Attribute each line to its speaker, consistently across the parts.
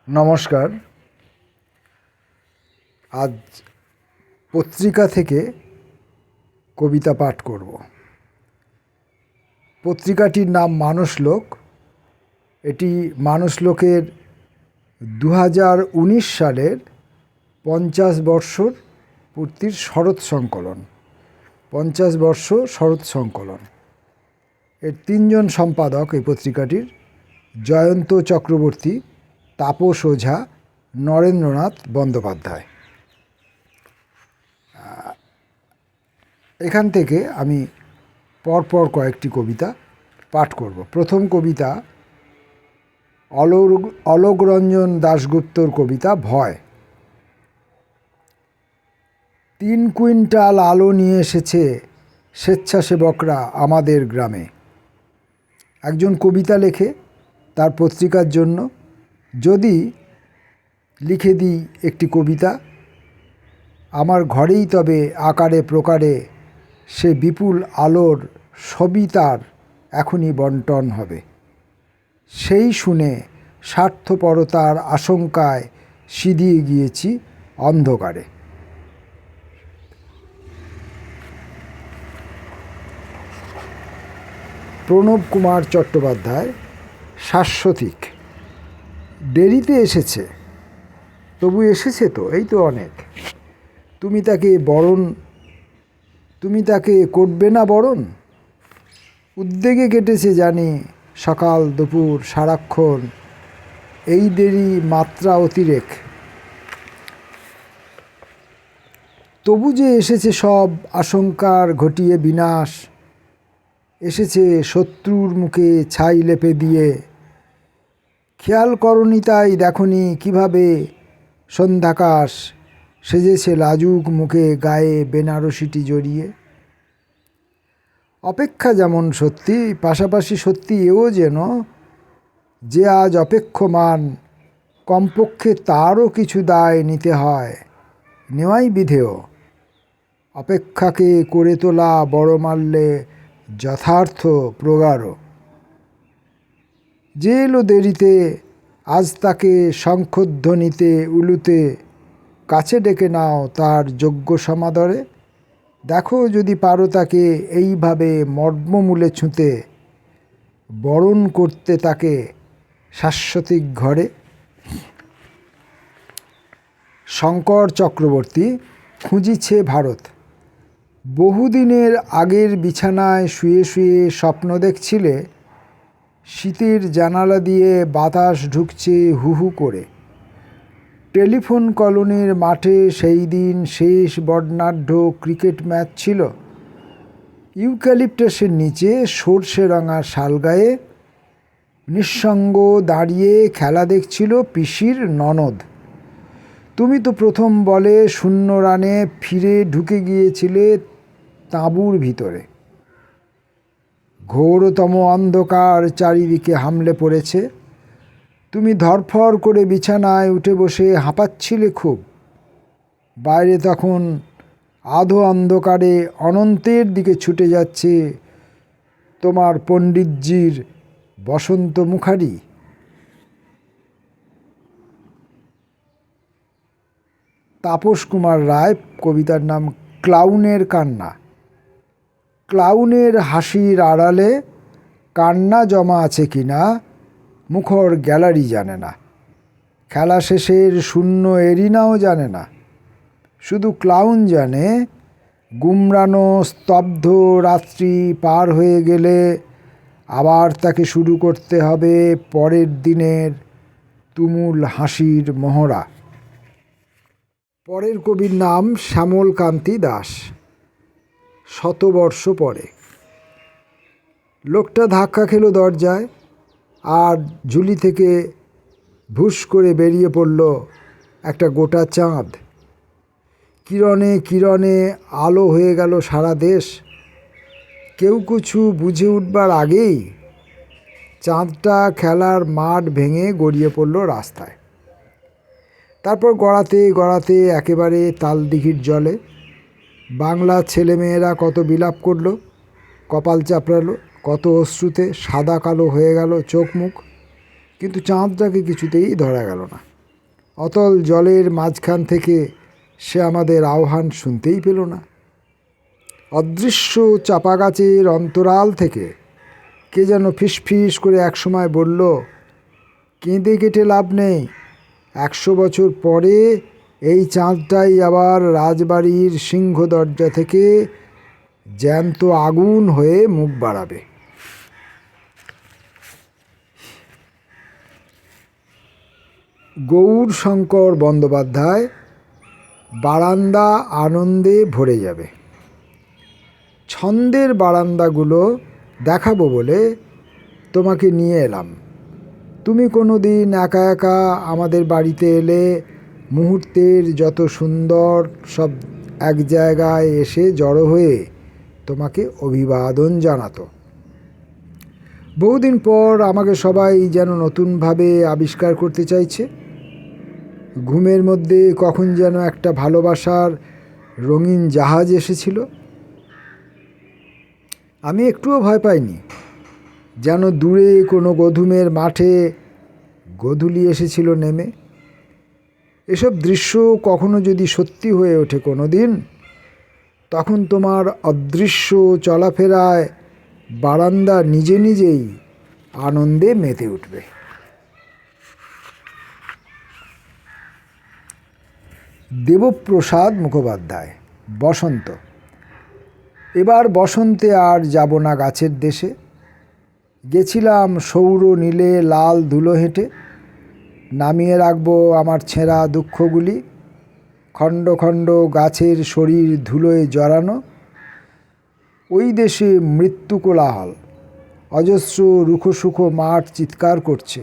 Speaker 1: নমস্কার। আজ পত্রিকা থেকে কবিতা পাঠ করব। পত্রিকাটির নাম মানসলোক। এটি মানসলোকের 2019 সালের 50 বর্ষর পূর্তির শরৎ সংকলন। 50 বর্ষ শরৎ সংকলন। এর 3 জন সম্পাদক এই পত্রিকাটির: জয়ন্ত চক্রবর্তী, তাপস ওঝা, নরেন্দ্রনাথ বন্দ্যোপাধ্যায়। এখান থেকে আমি পরপর কয়েকটি কবিতা পাঠ করব। প্রথম কবিতা অলোকরঞ্জন দাশগুপ্তর কবিতা ভয়। 3 কুইন্টাল আলো নিয়ে এসেছে স্বেচ্ছাসেবকরা আমাদের গ্রামে। একজন কবিতা লেখে তার পত্রিকার জন্য। যদি লিখে দিই একটি কবিতা, আমার ঘরেই তবে আকারে প্রকারে সে বিপুল আলোর সবই তার এখনই বন্টন হবে। সেই শুনে স্বার্থপরতার আশঙ্কায় সিঁধিয়ে গিয়েছি অন্ধকারে। প্রণব কুমার চট্টোপাধ্যায়, শাশ্বতিক। দেরিতে এসেছে, তবু এসেছে তো, এই তো অনেক। তুমি তাকে করবে না বরণ? উদ্বেগে কেটেছে জানি সকাল দুপুর সারাক্ষণ, এই দেরি মাত্রা অতিরেক। তবু যে এসেছে সব আশঙ্কার ঘটিয়ে বিনাশ, এসেছে শত্রুর মুখে ছাই লেপে দিয়ে। খেয়াল করনি তাই দেখনি কিভাবে সন্ধ্যাকাশ সেজেছে লাজুক মুখে গায়ে বেনারসিটি জড়িয়ে। অপেক্ষা যেমন সত্যি, পাশাপাশি সত্যি এও যেন যে আজ অপেক্ষমান, কমপক্ষে তারও কিছু দায় নিতে হয়, নেওয়াই বিধেয়। অপেক্ষাকে করে তোলা বড় মারলে যথার্থ প্রগাঢ়। যে এলো দেরিতে, আজ তাকে শঙ্খধ্বনিতে উলুতে কাছে ডেকে নাও তার যোগ্য সমাদরে। দেখো যদি পারো তাকে এইভাবে মর্মমূলে ছুঁতে, বরণ করতে তাকে শাশ্বতিক ঘরে। শঙ্কর চক্রবর্তী, খুঁজিছে ভারত। বহুদিনের আগের বিছানায় শুয়ে শুয়ে স্বপ্ন দেখছিলে, শীতের জানালা দিয়ে বাতাস ঢুকছে হু হু করে। টেলিফোন কলোনির মাঠে সেই দিন শেষ বর্ণাঢ্য ক্রিকেট ম্যাচ ছিল। ইউক্যালিপটাসের নিচে সর্ষে রঙা শালগায়ে নিঃসঙ্গ দাঁড়িয়ে খেলা দেখছিল পিসির ননদ। তুমি তো প্রথম বলে 0 রানে ফিরে ঢুকে গিয়েছিলে তাঁবুর ভিতরে। ঘোরতম অন্ধকার চারিদিকে হামলে পড়েছে। তুমি ধরফর করে বিছানায় উঠে বসে হাঁপাচ্ছিলে খুব। বাইরে তখন আধো অন্ধকারে অনন্তের দিকে ছুটে যাচ্ছে তোমার পণ্ডিতজির বসন্ত মুখারি। তাপস কুমার রায়, কবিতার নাম ক্লাউনের কান্না। ক্লাউনের হাসির আড়ালে কান্না জমা আছে কিনা মুখর গ্যালারি জানে না। খেলা শেষের শূন্য এরিনাও জানে না। শুধু ক্লাউন জানে, গুমরানো স্তব্ধ রাত্রি পার হয়ে গেলে আবার তাকে শুরু করতে হবে পরের দিনের তুমুল হাসির মহড়া। পরের কবির নাম শ্যামলকান্তি দাস, শতবর্ষ পরে। লোকটা ধাক্কা খেলো দরজায়, আর ঝুলি থেকে ভুস করে বেরিয়ে পড়ল একটা গোটা চাঁদ। কিরণে কিরণে আলো হয়ে গেল সারা দেশ। কেউ কিছু বুঝে উঠবার আগেই চাঁদটা খেলার মাঠ ভেঙে গড়িয়ে পড়ল রাস্তায়। তারপর গড়াতে গড়াতে একেবারে তালদিঘির জলে। বাংলার ছেলেমেয়েরা কত বিলাপ করলো, কপাল চাপড়ালো, কত অশ্রুতে সাদা কালো হয়ে গেল চোখ মুখ, কিন্তু চাঁদটাকে কিছুতেই ধরা গেল না। অতল জলের মাঝখান থেকে সে আমাদের আহ্বান শুনতেই পেল না। অদৃশ্য চাপা গাছের অন্তরাল থেকে কে যেন ফিসফিস করে একসময় বলল, কেঁদে কেটে লাভ নেই, 100 বছর পরে এই চাঁদটাই আবার রাজবাড়ির সিংহ দরজা থেকে জ্যান্ত আগুন হয়ে মুখ বাড়াবে। গৌরশঙ্কর বন্দ্যোপাধ্যায়, বারান্দা আনন্দে ভরে যাবে। ছন্দের বারান্দাগুলো দেখাবো বলে তোমাকে নিয়ে এলাম। তুমি কোনো দিন একা একা আমাদের বাড়িতে এলে মুহূর্তের যত সুন্দর সব এক জায়গায় এসে জড়ো হয়ে তোমাকে অভিবাদন জানাতো। বহুদিন পর আমাকে সবাই যেন নতুনভাবে আবিষ্কার করতে চাইছে। ঘুমের মধ্যে কখন যেন একটা ভালোবাসার রঙিন জাহাজ এসেছিল। আমি একটুও ভয় পাইনি, যেন দূরে কোনো গধূমের মাঠে গোধূলি এসেছিল নেমে। এসব দৃশ্য কখনো যদি সত্যি হয়ে ওঠে কোনো দিন, তখন তোমার অদৃশ্য চলাফেরায় বারান্দা নিজে নিজেই আনন্দে মেতে উঠবে। দেবপ্রসাদ মুখোপাধ্যায়, বসন্ত। এবার বসন্তে আর যাব না গাছের দেশে। গেছিলাম সৌর নীলে লাল ধুলো হেঁটে। নামিয়ে রাখবো আমার ছেঁড়া দুঃখগুলি, খণ্ড খণ্ড গাছের শরীর ধুলোয় জড়ানো। ওই দেশে মৃত্যু কোলাহল, অজস্র রুখোশুখো মাঠ চিৎকার করছে।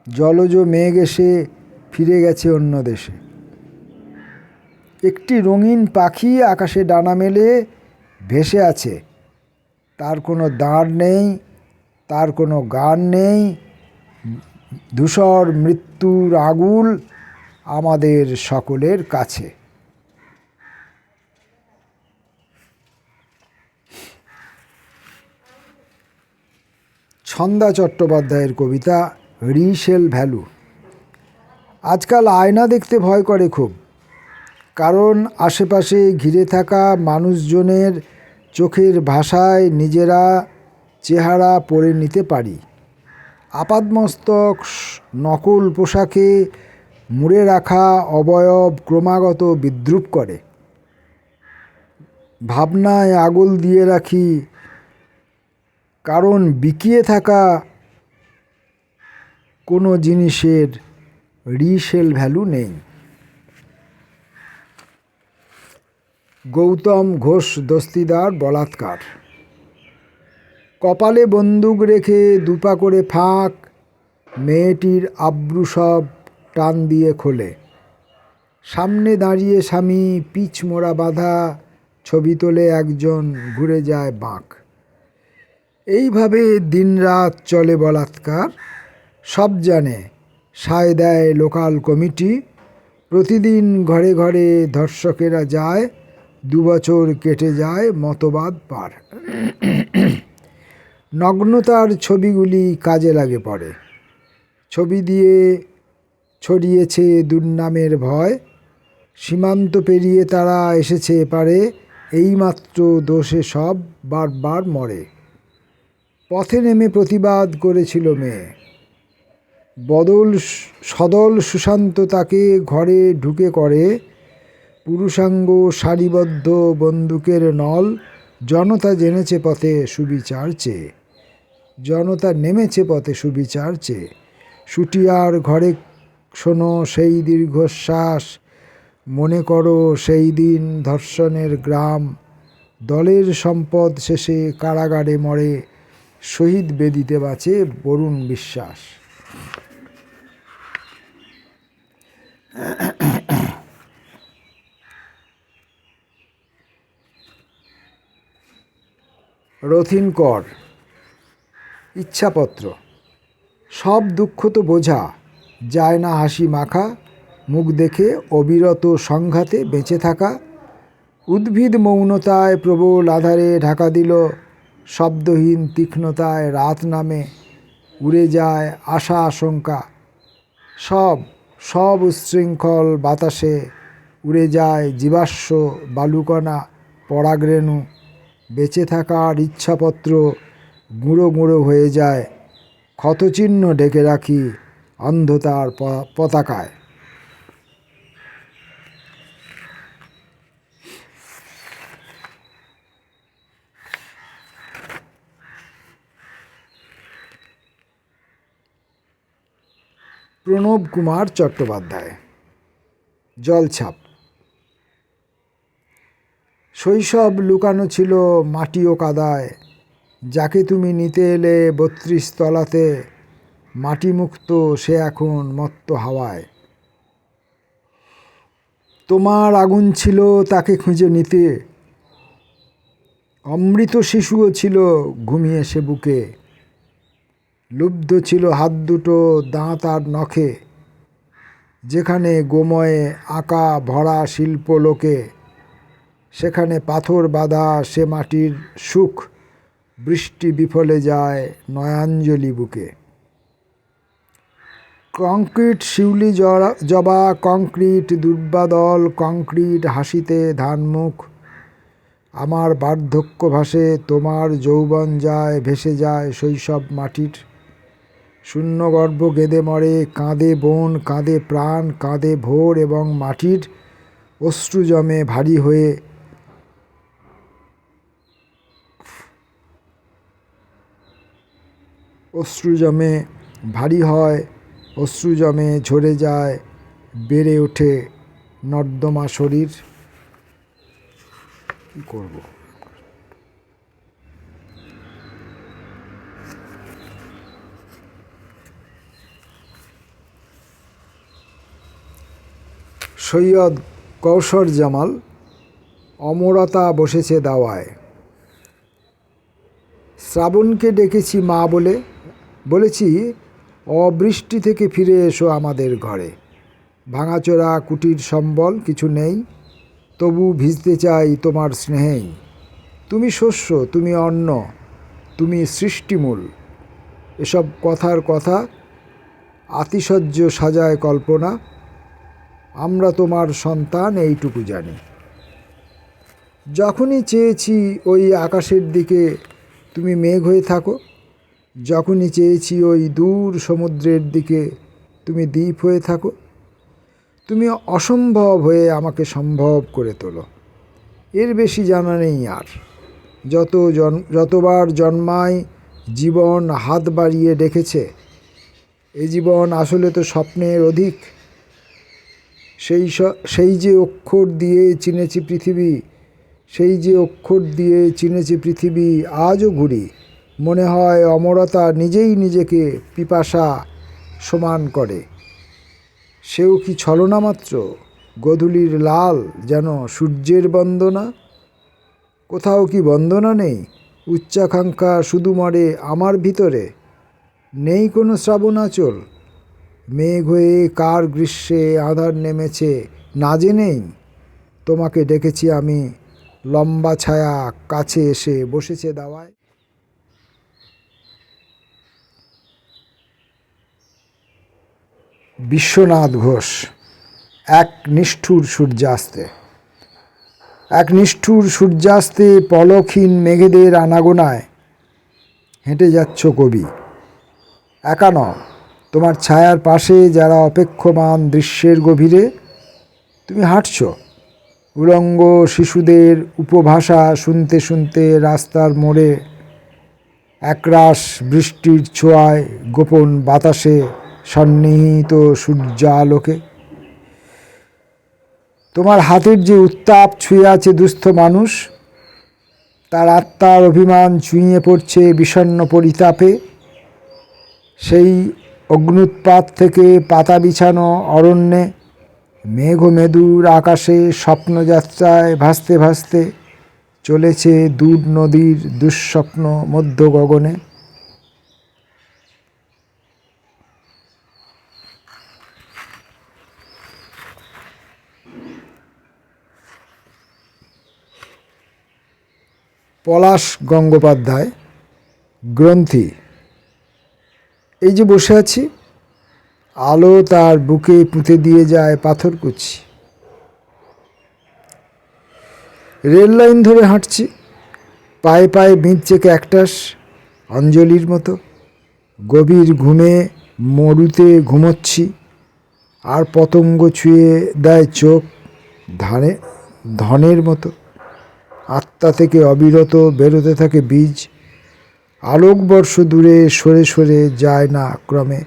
Speaker 1: জলজ মেঘ এসে ফিরে গেছে অন্য দেশে। একটি রঙিন পাখি আকাশে ডানা মেলে ভেসে আছে, তার কোনো দাঁড় নেই, তার কোনো গান নেই। ধূসর মৃত্যুর আগুল আমাদের সকলের কাছে। ছন্দা চট্টোপাধ্যায়ের কবিতা রিসেল ভ্যালু। আজকাল আয়না দেখতে ভয় করে খুব, কারণ আশেপাশে ঘিরে থাকা মানুষজনের চোখের ভাষায় নিজেরা চেহারা পড়ে নিতে পারি। আপাদমস্তক নকল পোশাকে মুড়ে রাখা অবয়ব ক্রমাগত বিদ্রূপ করে। ভাবনায় আগল দিয়ে রাখি, কারণ বিকিয়ে থাকা কোনো জিনিসের রিসেল ভ্যালু নেই। গৌতম ঘোষ দস্তিদার, বলাৎকার। কপালে বন্দুক রেখে দুপা করে ফাঁক, মেয়েটির আব্রু সব টান দিয়ে খোলে। সামনে দাঁড়িয়ে স্বামী পিচ মোড়া বাঁধা, ছবি তোলে একজন, ঘুরে যায় বাঁক। এইভাবে দিনরাত চলে বলাৎকার। সব জানে, সায় দেয় লোকাল কমিটি। প্রতিদিন ঘরে ঘরে ধর্ষকেরা যায়, 2 বছর কেটে যায় মতবাদ পার। নগ্নতার ছবিগুলি কাজে লাগে পড়ে। ছবি দিয়ে ছড়িয়েছে দুর্নামের ভয়। সীমান্ত পেরিয়ে তারা এসেছে এপারে, এইমাত্র দোষে সব বারবার মরে। পথে নেমে প্রতিবাদ করেছিল মেয়ে। সদল সুশান্ত তাকে ঘরে ঢুকে করে। পুরুষাঙ্গ সারিবদ্ধ বন্দুকের নল। জনতা জেনেছে পথে সুবিচার চেয়ে, জনতা নেমেছে পথে সুবিচার চেয়ে। শুটিয়ার ঘরে শোনো সেই দীর্ঘশ্বাস, মনে করো সেই দিন ধর্ষণের গ্রাম। দলের সম্পদ শেষে কারাগারে মরে, শহীদ বেদিতে বাঁচে বরুণ বিশ্বাস। রথিন কর, ইচ্ছাপত্র। সব দুঃখ তো বোঝা যায় না হাসি মাখা, মুখ দেখে অবিরত সংঘাতে বেঁচে থাকা। উদ্ভিদ মৌনতায় প্রবল আধারে ঢাকা দিল, শব্দহীন তীক্ষ্ণতায় রাত নামে। উড়ে যায় আশা আশঙ্কা, সব সব উচ্ছৃঙ্খল বাতাসে উড়ে যায় জীবাশ্ম বালুকণা, পরাগরেণু। বেঁচে থাকার ইচ্ছাপত্র গুঁড়ো গুঁড়ো হয়ে যায়। ক্ষতচিহ্ন ঢেকে রাখি অন্ধতার পতাকায়। প্রণব কুমার চট্টোপাধ্যায়। জলছাপ। শৈশব লুকানো ছিল মাটি ও কাদায়, যাকে তুমি নিতে এলে ৩২ তলাতে। মাটিমুক্ত সে এখন মত্ত হাওয়ায়। তোমার আগুন ছিল তাকে খুঁজে নিতে, অমৃত শিশুও ছিল ঘুমিয়ে সে বুকে। লুব্ধ ছিল হাত দুটো দাঁত আর নখে, যেখানে গোময়ে আঁকা ভরা শিল্পলোকে। সেখানে পাথর বাঁধা সে মাটির সুখ, বৃষ্টি বিফলে যায় নয়াঞ্জলি বুকে। কংক্রিট শিউলি জবা, কংক্রিট দুর্বাদল, কংক্রিট হাসিতে ধানমুখ। আমার বার্ধক্য ভাসে, তোমার যৌবন যায় ভেসে যায় শৈশব মাটির। শূন্য গর্ভ কেঁদে মরে, কাঁদে বন, কাঁদে প্রাণ, কাঁদে ভোর এবং মাটির। অশ্রু জমে ভারী হয়ে, অশ্রু জমে ভারী হয়, অশ্রু জমে ঝরে যায়, বেড়ে ওঠে নর্দমা শরীর। কী করব? সৈয়দ কৌশর জামাল। অমরতা বসেছে দাওয়ায়। শ্রাবণকে ডেকেছি মা বলে, বলেছি অবৃষ্টি থেকে ফিরে এসো আমাদের ঘরে। ভাঙাচোরা কুটির সম্বল কিছু নেই, তবু ভিজতে চাই তোমার স্নেহেই। তুমি শস্য, তুমি অন্ন, তুমি সৃষ্টিমূল। এসব কথার কথা, আতিশয্য সাজায় কল্পনা। আমরা তোমার সন্তান এইটুকু জানি। যখনই চেয়েছি ওই আকাশের দিকে তুমি মেঘ হয়ে থাকো, যখনই চেয়েছি ওই দূর সমুদ্রের দিকে তুমি দ্বীপ হয়ে থাকো। তুমি অসম্ভব হয়ে আমাকে সম্ভব করে তোলো। এর বেশি জানা নেই আর। যতবার জন্মায় জীবন হাত বাড়িয়ে ডেকেছে। এ জীবন আসলে তো স্বপ্নের অধিক। সেই যে অক্ষর দিয়ে চিনেছি পৃথিবী, সেই যে অক্ষর দিয়ে চিনেছি পৃথিবী, আজও ঘুরি। মনে হয় অমরতা নিজেই নিজেকে পিপাসা সমান করে। সেও কি ছলনা মাত্র? গোধূলির লাল যেন সূর্যের বন্দনা। কোথাও কি বন্দনা নেই? উচ্চাকাঙ্ক্ষা শুধু মরে আমার ভিতরে। নেই কোনো শ্রাবণ আঁচল। মেঘ হয়ে কার গ্রীষ্মে আঁধার নেমেছে না জেনেই। তোমাকে ডেকেছি আমি, লম্বা ছায়া কাছে এসে বসেছে দাওয়ায়। বিশ্বনাথ ঘোষ। এক নিষ্ঠুর সূর্যাস্তে। এক নিষ্ঠুর সূর্যাস্তে পলকহীন মেঘেদের আনাগোনায় হেঁটে যাচ্ছ কবি। একা নও, তোমার ছায়ার পাশে যারা অপেক্ষমান দৃশ্যের গভীরে। তুমি হাঁটছ উলঙ্গ শিশুদের উপভাষা শুনতে শুনতে রাস্তার মোড়ে। একরাশ বৃষ্টির ছোঁয়ায় গোপন বাতাসে সন্নিহিত সূর্যালোকে। তোমার হাতের যে উত্তাপ ছুঁয়ে আছে দুস্থ মানুষ, তার আত্মার অভিমান ছুঁয়ে পড়ছে বিষণ্ণ পরিতাপে। সেই অগ্ন্যুৎপাত থেকে পাতা বিছানো অরণ্যে, মেঘমেদুর আকাশে স্বপ্নযাত্রায় ভাসতে ভাসতে চলেছে দূর নদীর দুঃস্বপ্ন মধ্য গগনে। পলাশ গঙ্গোপাধ্যায়। গ্রন্থি। এই যে বসে আছি, আলো তার বুকে পুঁতে দিয়ে যায় পাথরকুচি। রেল লাইন ধরে হাঁটছি, পায়ে পায়ে বিঁধছে ক্যাকটাস অঞ্জলির মতো। গভীর ঘুমে মরুতে ঘুমোচ্ছি, আর পতঙ্গ ছুঁয়ে দেয় চোখ ধনের মতো। আত্মা থেকে অবিরত বেরোতে থাকে বীজ, আলোকবর্ষ দূরে সরে সরে যায় না ক্রমে।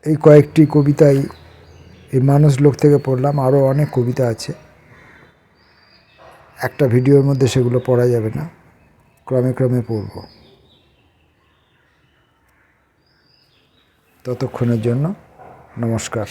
Speaker 1: এই কয়েকটি কবিতাই এই মানুষ লোক থেকে পড়লাম। আরও অনেক কবিতা আছে, একটা ভিডিওর মধ্যে সেগুলো পড়া যাবে না, ক্রমে ক্রমে পড়ব। ততক্ষণের জন্য নমস্কার।